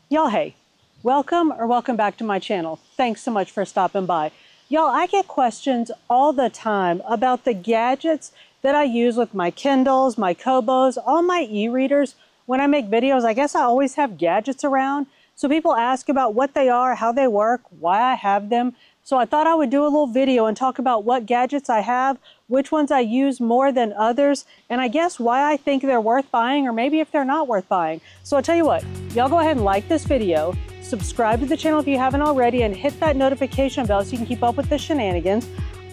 Y'all, hey, welcome back to my channel. Thanks so much for stopping by. Y'all, I get questions all the time about the gadgets that I use with my Kindles, my Kobos, all my e-readers. When I make videos, I guess I always have gadgets around. So people ask about what they are, how they work, why I have them. So I thought I would do a little video and talk about what gadgets I have, which ones I use more than others, and I guess why I think they're worth buying or maybe if they're not worth buying. So I'll tell you what, y'all go ahead and like this video, subscribe to the channel if you haven't already, and hit that notification bell so you can keep up with the shenanigans.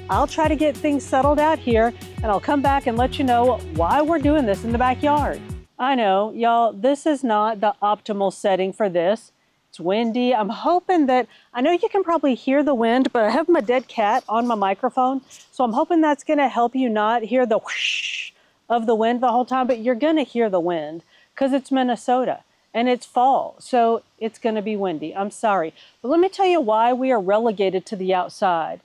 I'll try to get things settled out here, and I'll come back and let you know why we're doing this in the backyard. I know, y'all, this is not the optimal setting for this. It's windy. I'm hoping that, I know you can probably hear the wind, but I have my dead cat on my microphone. So I'm hoping that's going to help you not hear the whoosh of the wind the whole time, but you're going to hear the wind because it's Minnesota and it's fall. So it's going to be windy. I'm sorry. But let me tell you why we are relegated to the outside.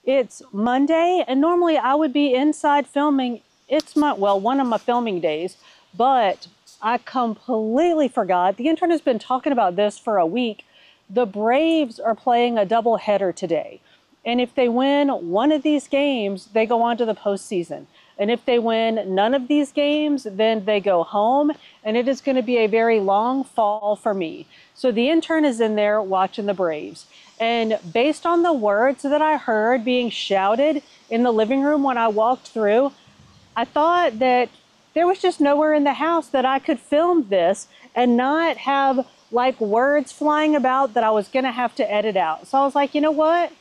It's Monday and normally I would be inside filming. It's one of my filming days, but I completely forgot. The intern has been talking about this for a week. The Braves are playing a doubleheader today. And if they win one of these games, they go on to the postseason. And if they win none of these games, then they go home. And it is going to be a very long fall for me. So the intern is in there watching the Braves. And based on the words that I heard being shouted in the living room when I walked through, I thought that there was just nowhere in the house that I could film this and not have like words flying about that I was going to have to edit out. So I was like, you know what?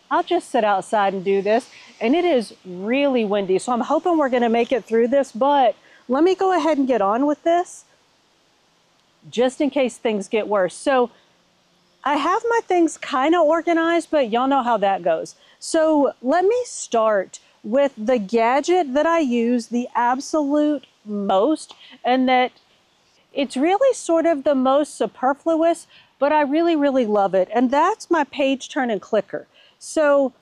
I'll just sit outside and do this. And it is really windy. So I'm hoping we're going to make it through this, but let me go ahead and get on with this just in case things get worse. So I have my things kind of organized, but y'all know how that goes. So let me start with the gadget that I use the absolute most, and that it's really sort of the most superfluous, but I really, really love it. And that's my page turn and clicker. So,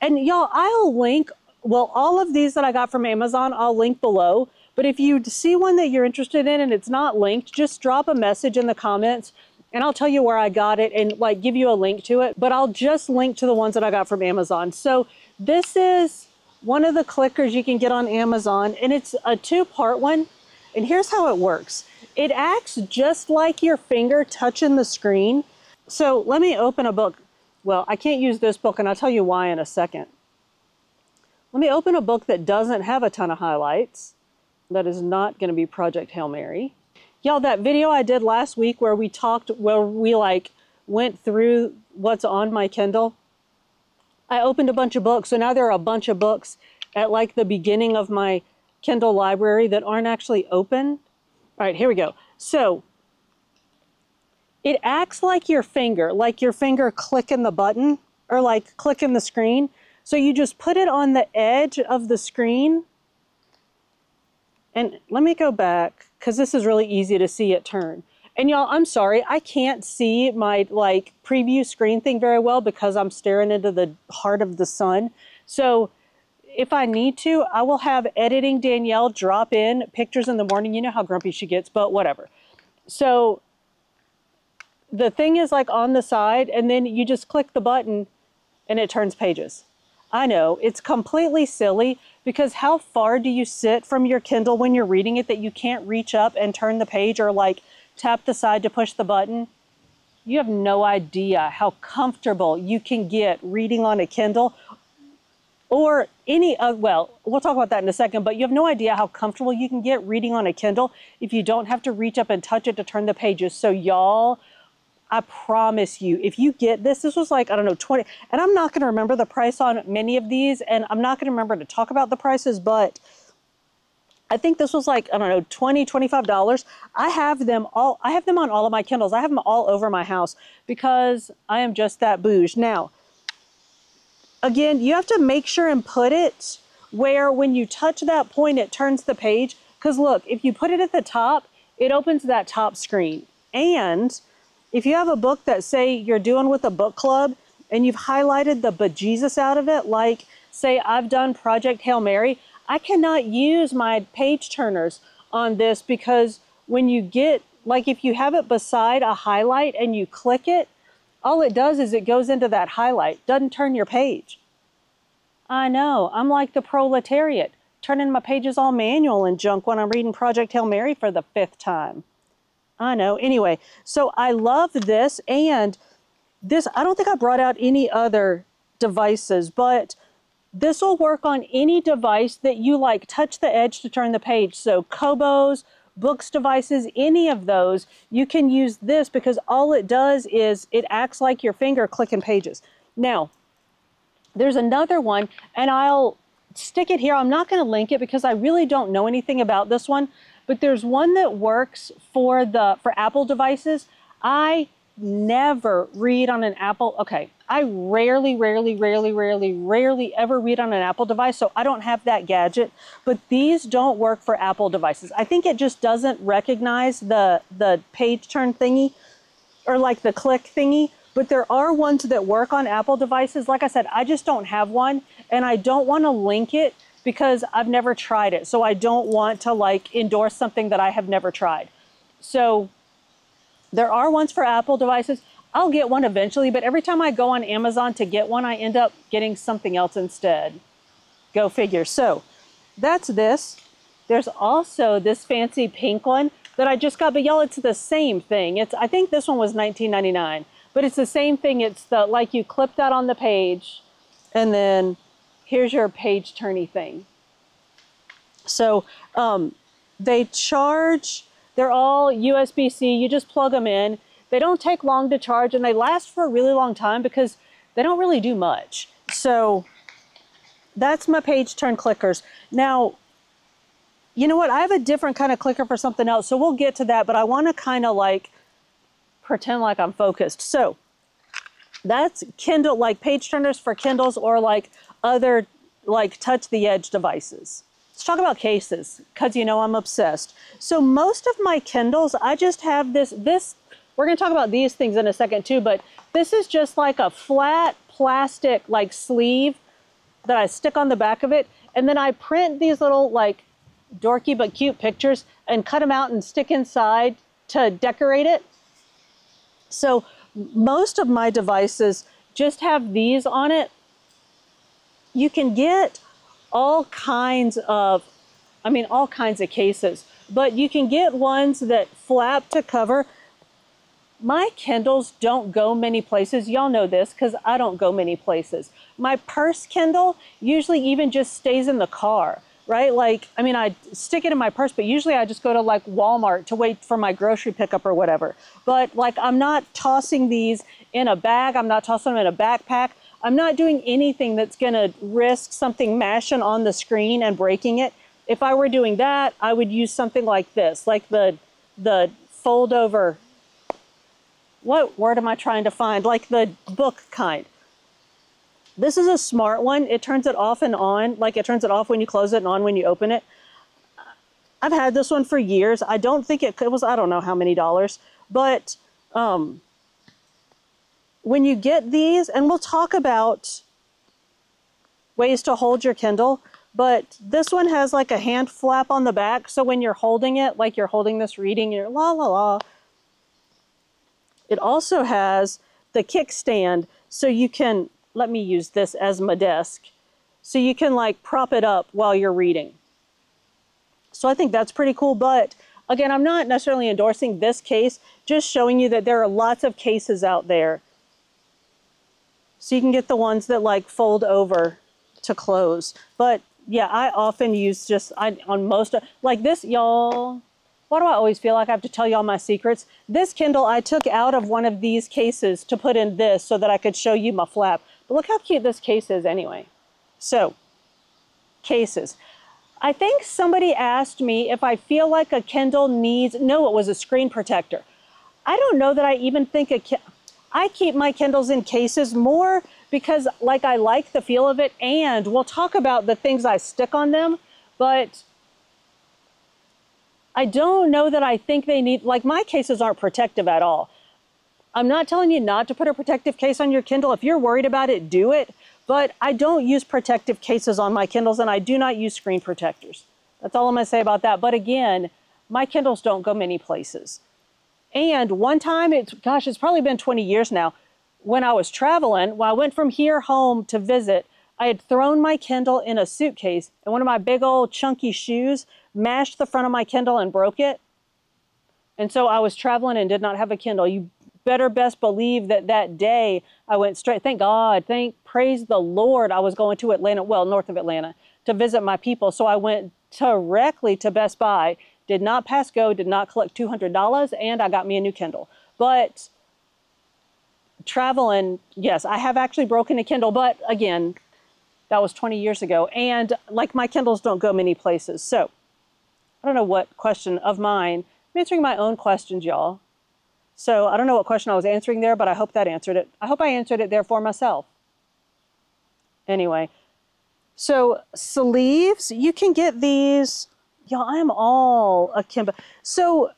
and y'all, I'll link, well, all of these that I got from Amazon, I'll link below. But if you see one that you're interested in and it's not linked, just drop a message in the comments and I'll tell you where I got it and like give you a link to it. But I'll just link to the ones that I got from Amazon. So this is one of the clickers you can get on Amazon, and it's a two-part one. And here's how it works. It acts just like your finger touching the screen. So let me open a book. Well, I can't use this book, and I'll tell you why in a second. Let me open a book that doesn't have a ton of highlights. That is not going to be Project Hail Mary. Y'all, that video I did last week where we went through what's on my Kindle, I opened a bunch of books, so now there are a bunch of books at like the beginning of my Kindle library that aren't actually open. All right, here we go. So it acts like your finger clicking the button or like clicking the screen. So you just put it on the edge of the screen. And let me go back because this is really easy to see it turn. And y'all, I'm sorry, I can't see my like preview screen thing very well because I'm staring into the heart of the sun. So if I need to, I will have editing Danielle drop in pictures in the morning. You know how grumpy she gets, but whatever. So the thing is like on the side, and then you just click the button and it turns pages. I know, it's completely silly because how far do you sit from your Kindle when you're reading it that you can't reach up and turn the page or like tap the side to push the button? You have no idea how comfortable you can get reading on a Kindle or any of, well, we'll talk about that in a second, but you have no idea how comfortable you can get reading on a Kindle if you don't have to reach up and touch it to turn the pages. So y'all, I promise you, if you get this, this was like, I don't know, 20, and I'm not going to remember the price on many of these, and I'm not going to remember to talk about the prices, but I think this was like, I don't know, $20, $25. I have them on all of my Kindles. I have them all over my house because I am just that bouge. Now, again, you have to make sure and put it where when you touch that point, it turns the page. Because look, if you put it at the top, it opens that top screen. And if you have a book that say you're doing with a book club and you've highlighted the bejesus out of it, like say I've done Project Hail Mary, I cannot use my page turners on this because when you get like if you have it beside a highlight and you click it, all it does is it goes into that highlight, doesn't turn your page. I know, I'm like the proletariat, turning my pages all manual and junk when I'm reading Project Hail Mary for the 5th time. I know. Anyway, so I love this, and this, I don't think I brought out any other devices, but this will work on any device that you like touch the edge to turn the page. So Kobos, Boox devices, any of those, you can use this because all it does is it acts like your finger clicking pages. Now, there's another one, and I'll stick it here. I'm not going to link it because I really don't know anything about this one, but there's one that works for Apple devices. I never read on an Apple. Okay, I rarely ever read on an Apple device, so I don't have that gadget, but these don't work for Apple devices. I think it just doesn't recognize the page turn thingy or like the click thingy, but there are ones that work on Apple devices. Like I said, I just don't have one, and I don't want to link it because I've never tried it. So I don't want to like endorse something that I have never tried. So there are ones for Apple devices. I'll get one eventually, but every time I go on Amazon to get one, I end up getting something else instead. Go figure. So that's this. There's also this fancy pink one that I just got, but y'all, it's the same thing. I think this one was $19.99, but it's the same thing. It's the, like you clip that on the page, and then here's your page turny thing. So they charge, they're all USB-C, you just plug them in. They don't take long to charge, and they last for a really long time because they don't really do much. So that's my page turn clickers. Now, you know what? I have a different kind of clicker for something else, so we'll get to that, but I want to kind of like pretend like I'm focused. So that's Kindle, like page turners for Kindles or like other like touch the edge devices. Let's talk about cases, because you know I'm obsessed. So most of my Kindles, I just have this, we're going to talk about these things in a second too, but this is just like a flat plastic like sleeve that I stick on the back of it, and then I print these little like dorky but cute pictures and cut them out and stick inside to decorate it. So most of my devices just have these on it. You can get all kinds of cases, but you can get ones that flap to cover. My Kindles don't go many places. Y'all know this because I don't go many places. My purse Kindle usually even just stays in the car, right? Like, I mean, I stick it in my purse, but usually I just go to like Walmart to wait for my grocery pickup or whatever. But like, I'm not tossing these in a bag. I'm not tossing them in a backpack. I'm not doing anything that's gonna risk something mashing on the screen and breaking it. If I were doing that, I would use something like this, like the fold over, what word am I trying to find? Like the book kind. This is a smart one. It turns it off and on, like it turns it off when you close it and on when you open it. I've had this one for years. I don't think it was, I don't know how many dollars, but when you get these, and we'll talk about ways to hold your Kindle, but this one has like a hand flap on the back. So when you're holding it, like you're holding this reading, you're la la la. It also has the kickstand, so you can, let me use this as my desk, so you can like prop it up while you're reading. So I think that's pretty cool, but again, I'm not necessarily endorsing this case, just showing you that there are lots of cases out there. So you can get the ones that like fold over to close. But yeah, I often use just, on most, like this, y'all, why do I always feel like I have to tell y'all my secrets? This Kindle I took out of one of these cases to put in this so that I could show you my flap. But look how cute this case is anyway. So, cases. I think somebody asked me if I feel like a Kindle needs, no, it was a screen protector. I don't know that I even think I keep my Kindles in cases more because like I like the feel of it, and we'll talk about the things I stick on them, but I don't know that I think they need, like my cases aren't protective at all. I'm not telling you not to put a protective case on your Kindle. If you're worried about it, do it. But I don't use protective cases on my Kindles, and I do not use screen protectors. That's all I'm gonna say about that. But again, my Kindles don't go many places. And one time, gosh, it's probably been 20 years now, when I was traveling, when I went from here home to visit, I had thrown my Kindle in a suitcase, and one of my big old chunky shoes mashed the front of my Kindle and broke it. And so I was traveling and did not have a Kindle. You better best believe that that day I went straight, thank God, praise the Lord, I was going to Atlanta, well, north of Atlanta, to visit my people. So I went directly to Best Buy, did not pass go, did not collect $200, and I got me a new Kindle. But traveling, yes, I have actually broken a Kindle, but again, that was 20 years ago. And like my Kindles don't go many places. So I don't know what question of mine. I'm answering my own questions, y'all. So I don't know what question I was answering there, but I hope that answered it. I hope I answered it there for myself. Anyway, so sleeves, you can get these. Y'all, I'm all akimbo. So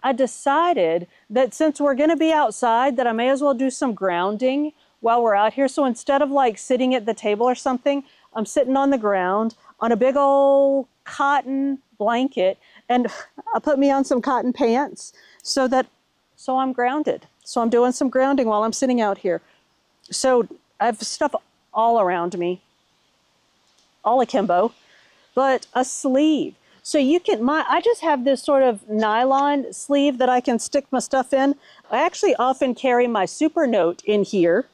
I decided that since we're going to be outside, that I may as well do some grounding while we're out here. So instead of like sitting at the table or something, I'm sitting on the ground on a big old cotton blanket, and I put me on some cotton pants so I'm grounded. So I'm doing some grounding while I'm sitting out here. So I have stuff all around me, all akimbo, but a sleeve. So you can, I just have this sort of nylon sleeve that I can stick my stuff in. I actually often carry my super note in here.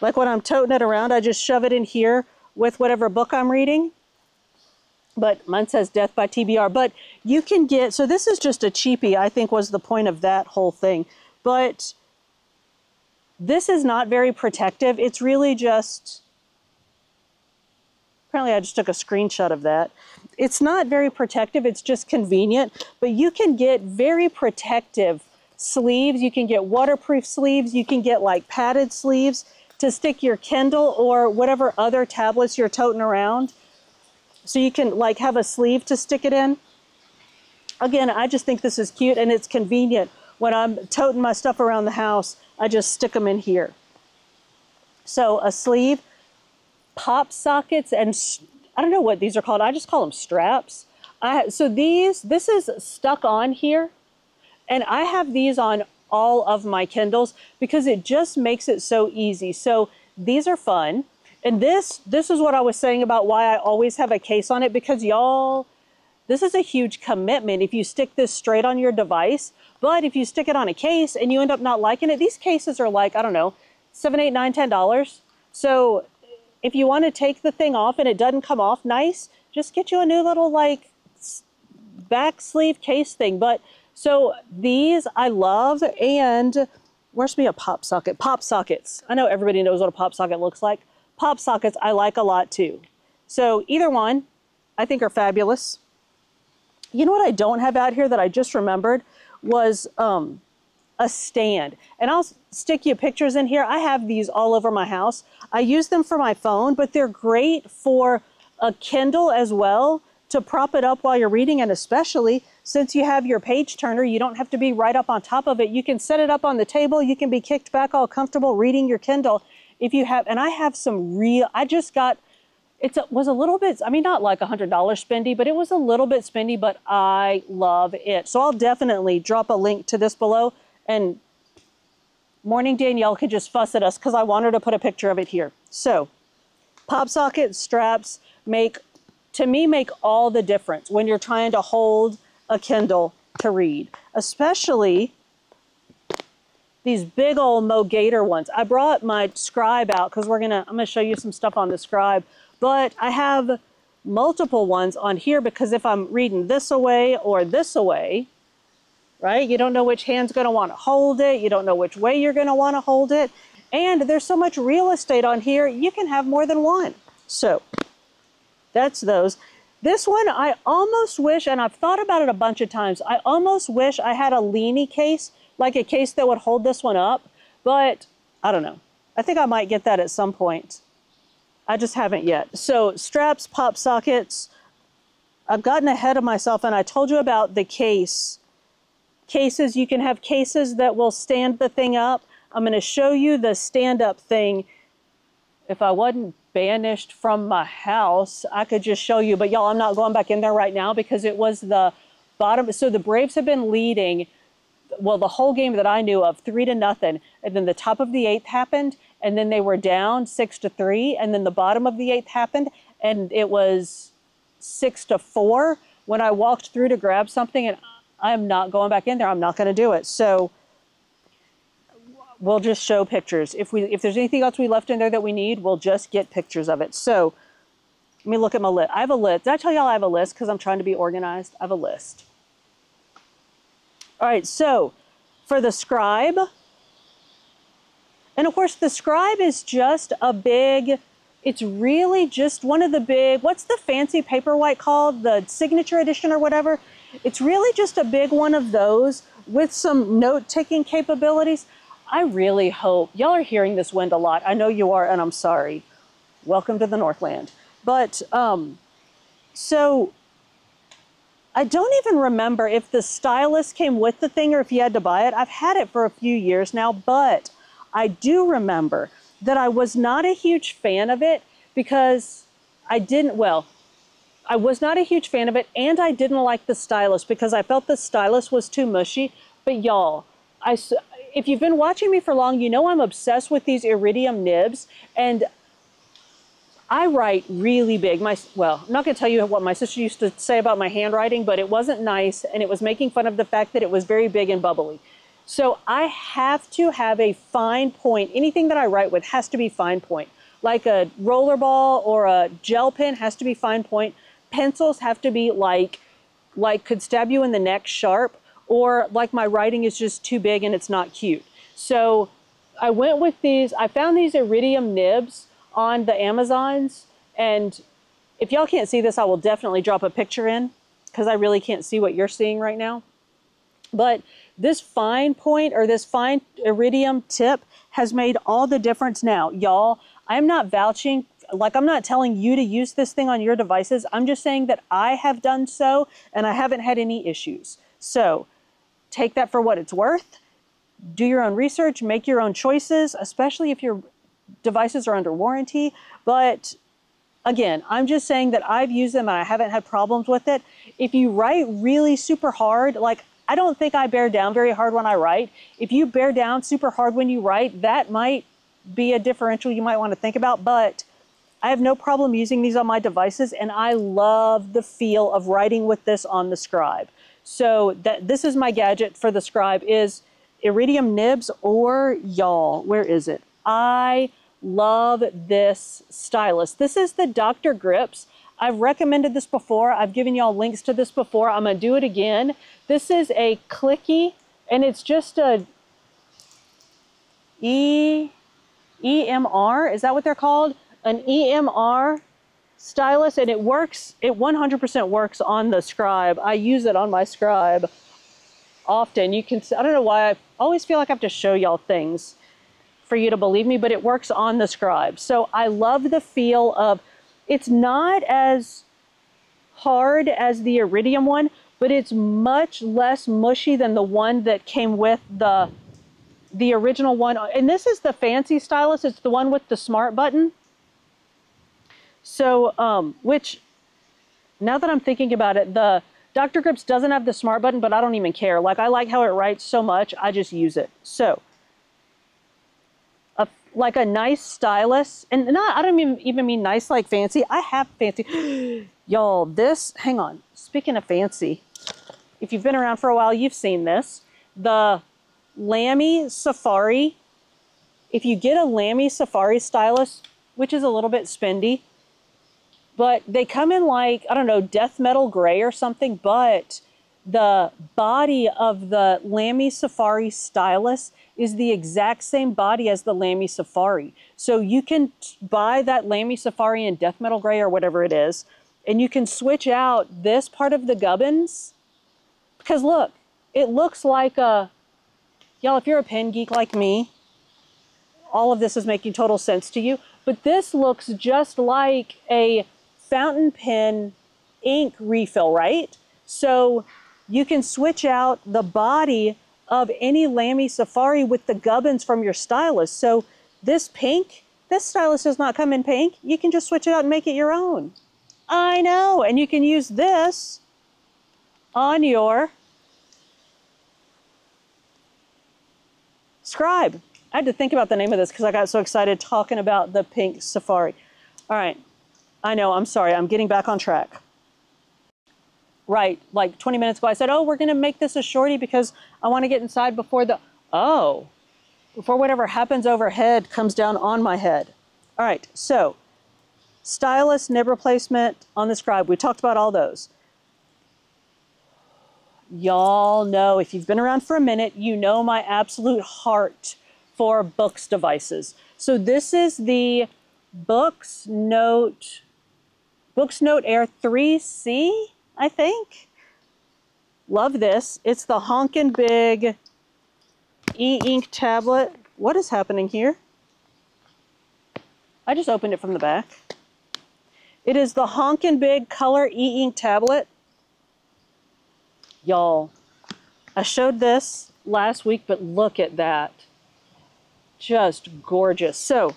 Like when I'm toting it around, I just shove it in here with whatever book I'm reading. But mine says Death by TBR. But you can get, so this is just a cheapie, I think was the point of that whole thing. But this is not very protective. It's really just, apparently I just took a screenshot of that. It's not very protective, it's just convenient. But you can get very protective sleeves. You can get waterproof sleeves. You can get like padded sleeves to stick your Kindle or whatever other tablets you're toting around. So you can like have a sleeve to stick it in. Again, I just think this is cute and it's convenient. When I'm toting my stuff around the house, I just stick them in here. So a sleeve, pop sockets, and I don't know what these are called. I just call them straps. So this is stuck on here, and I have these on all of my Kindles because it just makes it so easy. So these are fun. And this is what I was saying about why I always have a case on it, because y'all, this is a huge commitment if you stick this straight on your device. But if you stick it on a case and you end up not liking it, these cases are like, I don't know, $7, $8, $9, $10. So if you want to take the thing off and it doesn't come off nice, just get you a new little like back sleeve case thing. But so these I love. And where's me a pop socket? Pop sockets. I know everybody knows what a pop socket looks like. Pop sockets I like a lot too. So either one I think are fabulous. You know what I don't have out here that I just remembered was a stand. And I'll stick you pictures in here. I have these all over my house. I use them for my phone, but they're great for a Kindle as well to prop it up while you're reading. And especially since you have your page turner, you don't have to be right up on top of it. You can set it up on the table. You can be kicked back all comfortable reading your Kindle. If you have, and I have some real, I just got, was a little bit, I mean, not like $100 spendy, but it was a little bit spendy, but I love it. So I'll definitely drop a link to this below, and Morning Danielle could just fuss at us because I want her to put a picture of it here. So pop socket straps to me, make all the difference when you're trying to hold a Kindle to read, especially these big old Mo Gator ones. I brought my Scribe out because I'm gonna show you some stuff on the Scribe, but I have multiple ones on here because if I'm reading this away or this away, right? You don't know which hand's gonna wanna hold it. You don't know which way you're gonna wanna hold it. And there's so much real estate on here, you can have more than one. So that's those. This one, I almost wish, and I've thought about it a bunch of times, I almost wish I had a leany case, like a case that would hold this one up, but I don't know. I think I might get that at some point. I just haven't yet. So straps, pop sockets. I've gotten ahead of myself, and I told you about the cases. You can have cases that will stand the thing up. I'm going to show you the stand-up thing. If I wasn't banished from my house, I could just show you. But y'all, I'm not going back in there right now because it was the bottom, so the Braves have been leading, well, the whole game that I knew of, 3-0, and then the top of the 8th happened, and then they were down 6-3, and then the bottom of the 8th happened, and it was 6-4 when I walked through to grab something, and I'm not going back in there. I'm not going to do it. So we'll just show pictures. If there's anything else we left in there that we need, we'll just get pictures of it. So let me look at my list. I have a list. Did I tell y'all I have a list because I'm trying to be organized? I have a list. All right, so for the scribe, and of course the scribe is just a big, it's really just one of the big, what's the fancy Paperwhite called? The signature edition or whatever? It's really just a big one of those with some note-taking capabilities. I really hope, y'all are hearing this wind a lot. I know you are, and I'm sorry. Welcome to the Northland. But, so I don't even remember if the stylus came with the thing or if you had to buy it. I've had it for a few years now, but I do remember that I was not a huge fan of it because I was not a huge fan of it, and I didn't like the stylus because I felt the stylus was too mushy. But y'all, if you've been watching me for long, you know I'm obsessed with these iridium nibs, and I write really big. Well, I'm not going to tell you what my sister used to say about my handwriting, but it wasn't nice, and it was making fun of the fact that it was very big and bubbly. So I have to have a fine point. Anything that I write with has to be fine point. Like a roller ball or a gel pen has to be fine point. Pencils have to be like could stab you in the neck sharp, or like my writing is just too big and it's not cute. So I went with these. I found these iridium nibs on the Amazons, and if y'all can't see this, I will definitely drop a picture in because I really can't see what you're seeing right now. But this fine point or this fine iridium tip has made all the difference now. Y'all, I'm not vouching, like I'm not telling you to use this thing on your devices. I'm just saying that I have done so and I haven't had any issues. So take that for what it's worth. Do your own research, make your own choices, especially if your devices are under warranty. But again, I'm just saying that I've used them and I haven't had problems with it. If you write really super hard, like I don't think I bear down very hard when I write. If you bear down super hard when you write, that might be a differential you might want to think about, but I have no problem using these on my devices, and I love the feel of writing with this on the scribe. So this is my gadget for the scribe is iridium nibs, or y'all, where is it? I love this stylus. This is the Dr. Grips. I've recommended this before. I've given y'all links to this before. I'm gonna do it again. This is a clicky, and it's just a EMR, is that what they're called? An EMR stylus, and it works, it 100% works on the scribe. I use it on my scribe often. You can, I don't know why, I always feel like I have to show y'all things for you to believe me, but it works on the scribe. So I love the feel of, it's not as hard as the iridium one, but it's much less mushy than the one that came with the original one. And this is the fancy stylus. It's the one with the smart button. So, which, now that I'm thinking about it, the Dr. Grips doesn't have the smart button, but I don't even care. Like, I like how it writes so much, I just use it. So, like a nice stylus, and not, I don't even mean nice like fancy. I have fancy. Y'all, this, hang on. Speaking of fancy, if you've been around for a while, you've seen this. The Lamy Safari. If you get a Lamy Safari stylus, which is a little bit spendy, but they come in like, I don't know, death metal gray or something, but the body of the Lamy Safari stylus is the exact same body as the Lamy Safari. So you can buy that Lamy Safari in death metal gray or whatever it is, and you can switch out this part of the gubbins, because look, it looks like a, y'all, if you're a pen geek like me, all of this is making total sense to you, but this looks just like a fountain pen ink refill, right? So you can switch out the body of any Lamy Safari with the gubbins from your stylus. So this pink, this stylus does not come in pink. You can just switch it out and make it your own. I know, and you can use this on your Scribe. I had to think about the name of this because I got so excited talking about the pink Safari. All right, I know, I'm sorry, I'm getting back on track. Right, like 20 minutes ago I said, oh, we're gonna make this a shorty because I wanna get inside before before whatever happens overhead comes down on my head. All right, so stylus, nib replacement on the Scribe. We talked about all those. Y'all know, if you've been around for a minute, you know my absolute heart for Boox devices. So this is the Boox Note Air 3C, I think. Love this. It's the honkin' big e-ink tablet. What is happening here? I just opened it from the back. It is the honkin' big color e-ink tablet. Y'all, I showed this last week, but look at that. Just gorgeous. So,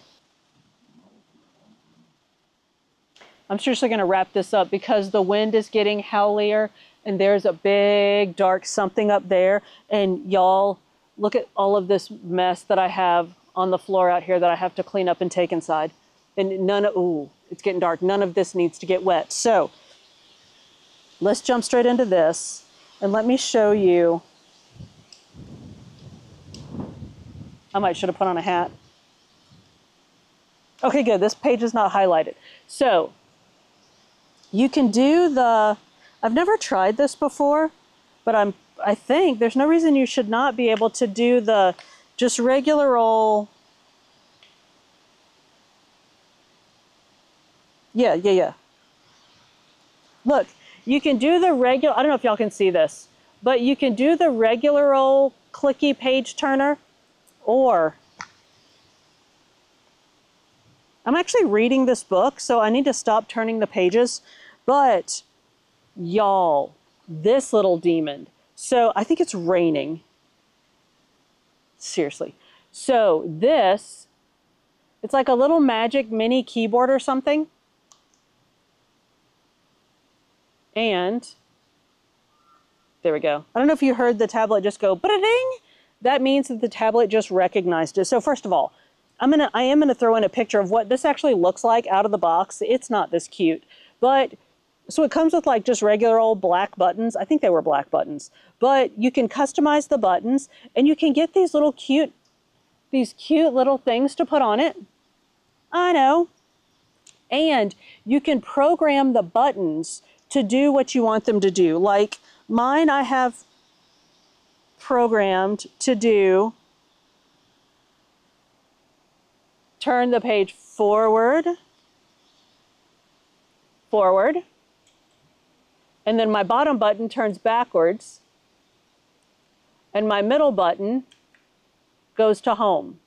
I'm seriously going to wrap this up because the wind is getting howlier and there's a big dark something up there. And y'all, look at all of this mess that I have on the floor out here that I have to clean up and take inside. And ooh, it's getting dark. None of this needs to get wet. So, let's jump straight into this. And let me show you. I should have put on a hat. Okay, good. This page is not highlighted. So you can do I've never tried this before, but I think there's no reason you should not be able to do the just regular old. Yeah. Look. You can do the regular, I don't know if y'all can see this, but you can do the regular old clicky page turner, or I'm actually reading this book, so I need to stop turning the pages, but y'all, this little demon. So I think it's raining. Seriously. So this, it's like a little magic mini keyboard or something. And there we go. I don't know if you heard the tablet just go ba-da-ding. That means that the tablet just recognized it. So first of all, I am gonna throw in a picture of what this actually looks like out of the box. It's not this cute, but so it comes with like just regular old black buttons. I think they were black buttons, but you can customize the buttons and you can get these cute little things to put on it. I know. And you can program the buttons to do what you want them to do. Like mine, I have programmed to do turn the page forward, and then my bottom button turns backwards, and my middle button goes to home.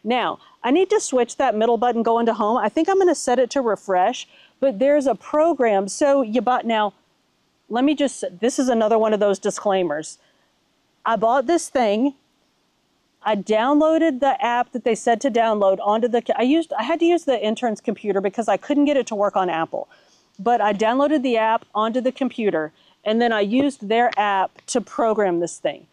Now, I need to switch that middle button going to home. I think I'm gonna set it to refresh, but there's a program. So now, this is another one of those disclaimers. I bought this thing. I downloaded the app that they said to download onto I had to use the intern's computer because I couldn't get it to work on Apple. But I downloaded the app onto the computer and then I used their app to program this thing.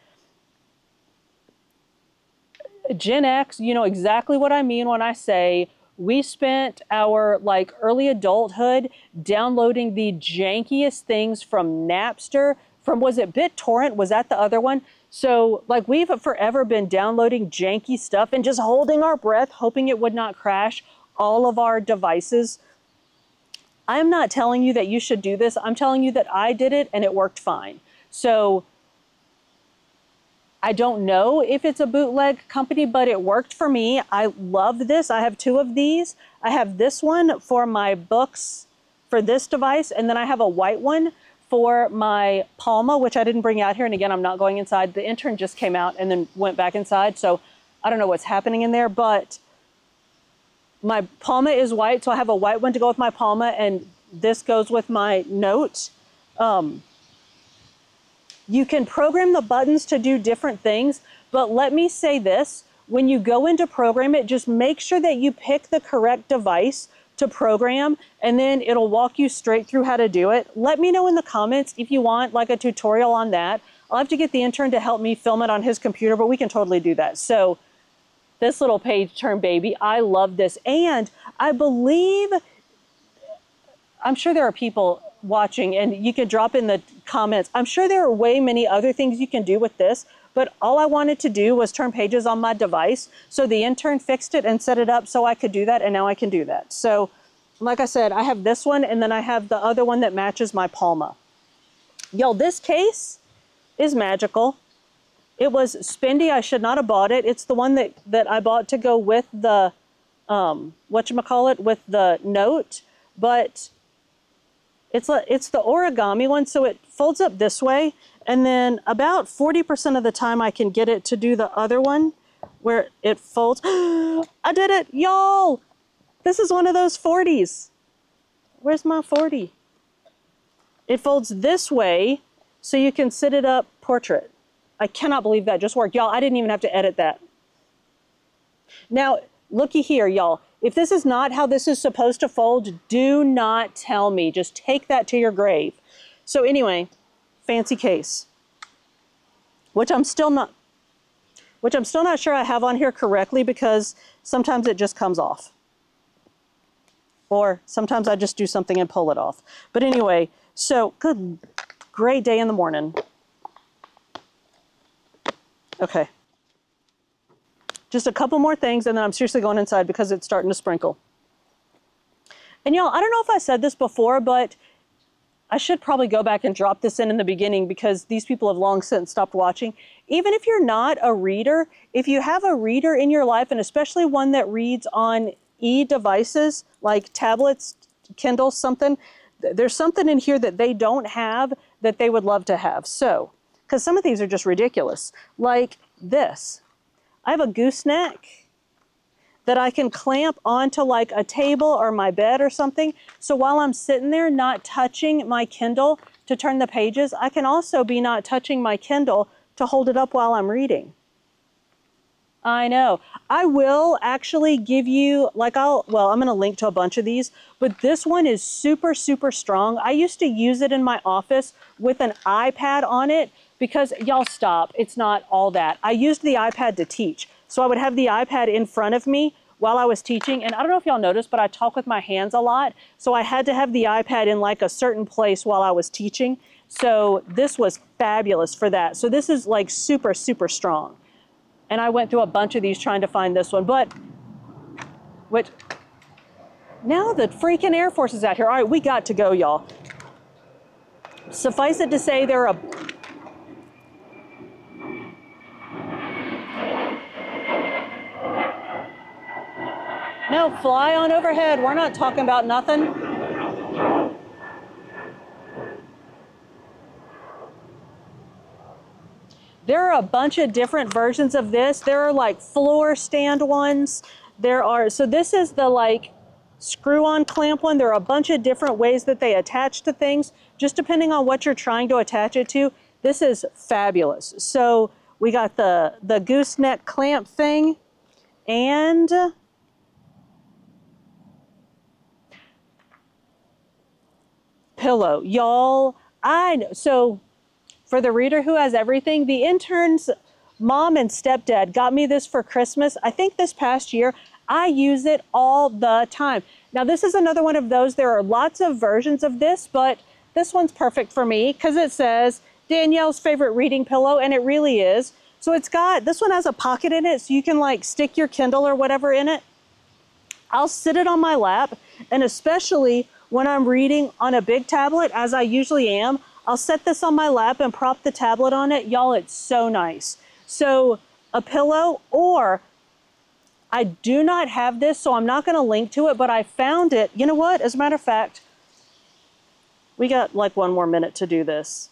Gen X, you know exactly what I mean when I say we spent our early adulthood downloading the jankiest things from Napster, was it BitTorrent? Was that the other one? So we've forever been downloading janky stuff and just holding our breath, hoping it would not crash all of our devices. I'm not telling you that you should do this. I'm telling you that I did it and it worked fine. So I don't know if it's a bootleg company, but it worked for me. I love this. I have two of these. I have this one for my books for this device, and then I have a white one for my Palma, which I didn't bring out here. And again, I'm not going inside. The intern just came out and then went back inside. So I don't know what's happening in there, but my Palma is white. So I have a white one to go with my Palma, and this goes with my Note. You can program the buttons to do different things, but let me say this, when you go into program it, just make sure that you pick the correct device to to program, and then it'll walk you straight through how to do it. Let me know in the comments if you want like a tutorial on that. I'll have to get the intern to help me film it on his computer, but we can totally do that. So this little page turn baby, I love this. And I believe, I'm sure there are people watching, and you can drop in the comments. I'm sure there are way many other things you can do with this, but all I wanted to do was turn pages on my device. So the intern fixed it and set it up so I could do that, and now I can do that. So like I said, I have this one, and then I have the other one that matches my Palma. Y'all, this case is magical. It was spendy. I should not have bought it. It's the one that I bought to go with the, whatchamacallit, with the note, but it's the origami one, so it folds up this way, and then about 40% of the time I can get it to do the other one where it folds. I did it, y'all! This is one of those 40s. Where's my 40? It folds this way, so you can sit it up portrait. I cannot believe that just worked. Y'all, I didn't even have to edit that. Now, looky here, y'all. If this is not how this is supposed to fold, do not tell me. Just take that to your grave. So anyway, fancy case, which I'm still not sure I have on here correctly, because sometimes it just comes off. Or sometimes I just do something and pull it off. But anyway, so great day in the morning. Okay. Just a couple more things, and then I'm seriously going inside because it's starting to sprinkle. And y'all, I don't know if I said this before, but I should probably go back and drop this in the beginning, because these people have long since stopped watching. Even if you're not a reader, if you have a reader in your life, and especially one that reads on e-devices like tablets, Kindle, something, there's something in here that they don't have that they would love to have. So, because some of these are just ridiculous, like this. I have a gooseneck that I can clamp onto like a table or my bed or something. So while I'm sitting there not touching my Kindle to turn the pages, I can also be not touching my Kindle to hold it up while I'm reading. I know. I will actually give you, like I'm going to link to a bunch of these, but this one is super, super strong. I used to use it in my office with an iPad on it, because y'all stop, it's not all that. I used the iPad to teach. So I would have the iPad in front of me while I was teaching. And I don't know if y'all noticed, but I talk with my hands a lot. So I had to have the iPad in like a certain place while I was teaching. So this was fabulous for that. So this is like super, super strong. And I went through a bunch of these trying to find this one, but now the freaking Air Force is out here. All right, we got to go, y'all. Suffice it to say, there are no, fly on overhead. We're not talking about nothing. There are a bunch of different versions of this. There are like floor stand ones. So this is the like screw-on clamp one. There are a bunch of different ways that they attach to things, just depending on what you're trying to attach it to. This is fabulous. So we got the gooseneck clamp thing, and pillow. Y'all, I know. So for the reader who has everything, the intern's mom and stepdad got me this for Christmas. I think this past year. I use it all the time. Now this is another one of those. There are lots of versions of this, but this one's perfect for me because it says Danielle's favorite reading pillow, and it really is. So it's got, this one has a pocket in it, so you can like stick your Kindle or whatever in it. I'll sit it on my lap, and especially when I'm reading on a big tablet, as I usually am, I'll set this on my lap and prop the tablet on it. Y'all, it's so nice. So a pillow, or I do not have this, so I'm not going to link to it, but I found it. You know what? As a matter of fact, we got like 1 more minute to do this.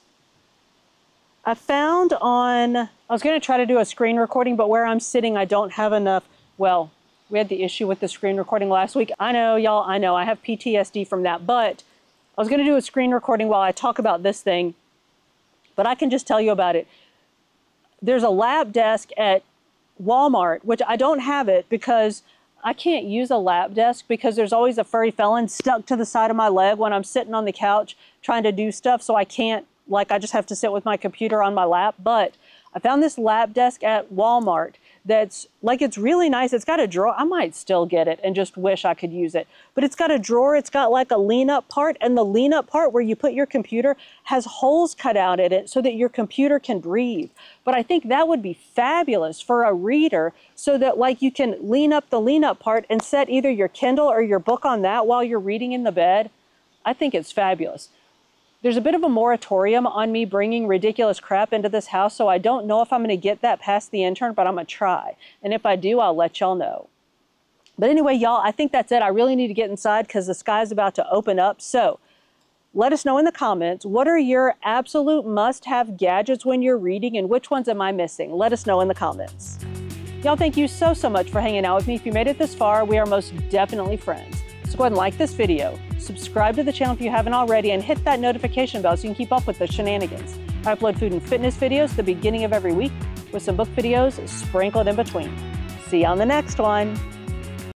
I found on, I was going to try to do a screen recording, but where I'm sitting, I don't have enough. Well, we had the issue with the screen recording last week. I know, y'all, I know. I have PTSD from that, but I was going to do a screen recording while I talk about this thing, but I can just tell you about it. There's a lap desk at Walmart, which I don't have it because I can't use a lap desk because there's always a furry felon stuck to the side of my leg when I'm sitting on the couch trying to do stuff. So I can't, like, I just have to sit with my computer on my lap. But I found this lap desk at Walmart that's like, it's really nice. It's got a drawer. I might still get it and just wish I could use it. But it's got a drawer. It's got like a lean up part, and the lean up part where you put your computer has holes cut out in it so that your computer can breathe. But I think that would be fabulous for a reader, so that like you can lean up the lean up part and set either your Kindle or your book on that while you're reading in the bed. I think it's fabulous. There's a bit of a moratorium on me bringing ridiculous crap into this house, so I don't know if I'm going to get that past the intern, but I'm going to try. And if I do, I'll let y'all know. But anyway, y'all, I think that's it. I really need to get inside because the sky's about to open up. So let us know in the comments, what are your absolute must-have gadgets when you're reading, and which ones am I missing? Let us know in the comments. Y'all, thank you so much for hanging out with me. If you made it this far, we are most definitely friends. So go ahead and like this video, subscribe to the channel if you haven't already, and hit that notification bell so you can keep up with the shenanigans. I upload food and fitness videos at the beginning of every week with some book videos sprinkled in between. See you on the next one.